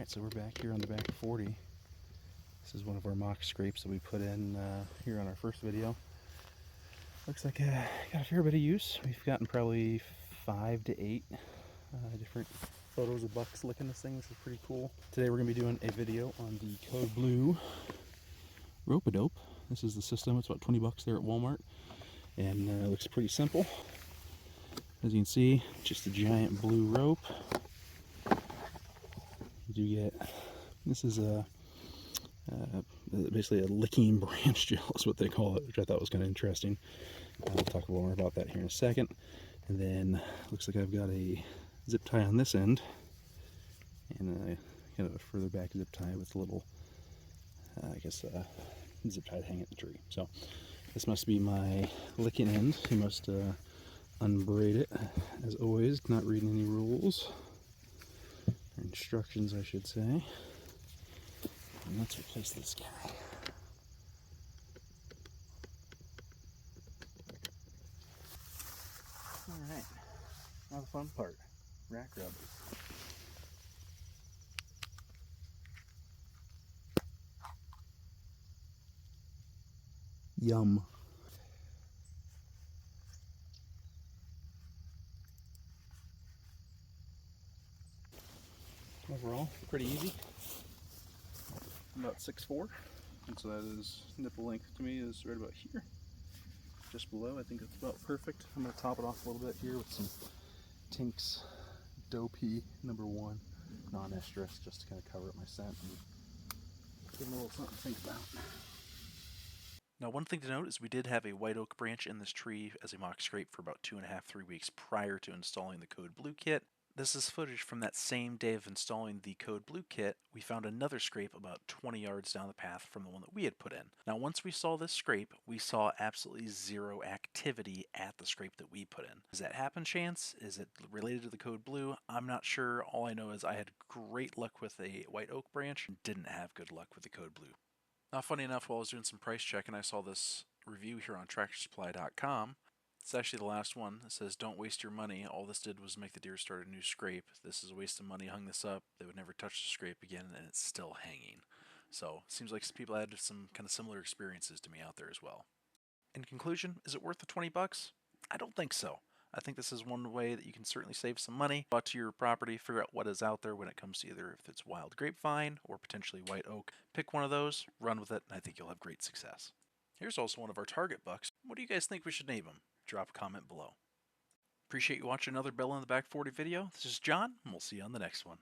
Alright, so we're back here on the back 40. This is one of our mock scrapes that we put in here on our first video. Looks like got a fair bit of use. We've gotten probably 5 to 8 different photos of bucks licking this thing, which is pretty cool. Today we're going to be doing a video on the Code Blue Rope-A-Dope. This is the system. It's about 20 bucks there at Walmart, and it looks pretty simple. As you can see, just a giant blue rope. You do get, this is basically a licking branch gel is what they call it, which I thought was kind of interesting. We'll talk a little more about that here in a second. And then looks like I've got a zip tie on this end, and kind of a further back zip tie with a little, zip tie to hang at the tree. So this must be my licking end. You must unbraid it, as always, not reading any rules. Or instructions, I should say. And let's replace this guy. Alright, now the fun part, rack rub. Yum. Overall, pretty easy. I'm about 6'4", and so that is nipple length to me is right about here, just below. I think that's about perfect. I'm going to top it off a little bit here with some Tinks Dopey #1 non-estrus, just to kind of cover up my scent and give them a little something to think about. Now, one thing to note is we did have a white oak branch in this tree as a mock scrape for about 2.5–3 weeks prior to installing the Code Blue kit. This is footage from that same day of installing the Code Blue kit. We found another scrape about 20 yards down the path from the one that we had put in. Now, once we saw this scrape, we saw absolutely zero activity at the scrape that we put in. Does that happen chance? Is it related to the Code Blue? I'm not sure. All I know is I had great luck with a white oak branch and didn't have good luck with the Code Blue. Now, funny enough, while I was doing some price checking, I saw this review here on TractorSupply.com. It's actually the last one. It says, "Don't waste your money. All this did was make the deer start a new scrape. This is a waste of money. Hung this up. They would never touch the scrape again, and it's still hanging." So, seems like some people had some kind of similar experiences to me out there as well. In conclusion, is it worth the 20 bucks? I don't think so. I think this is one way that you can certainly save some money. Go out to your property, figure out what is out there when it comes to either if it's wild grapevine or potentially white oak. Pick one of those, run with it, and I think you'll have great success. Here's also one of our target bucks. What do you guys think we should name him? Drop a comment below. Appreciate you watching another Bell in the Back 40 video. This is John, and we'll see you on the next one.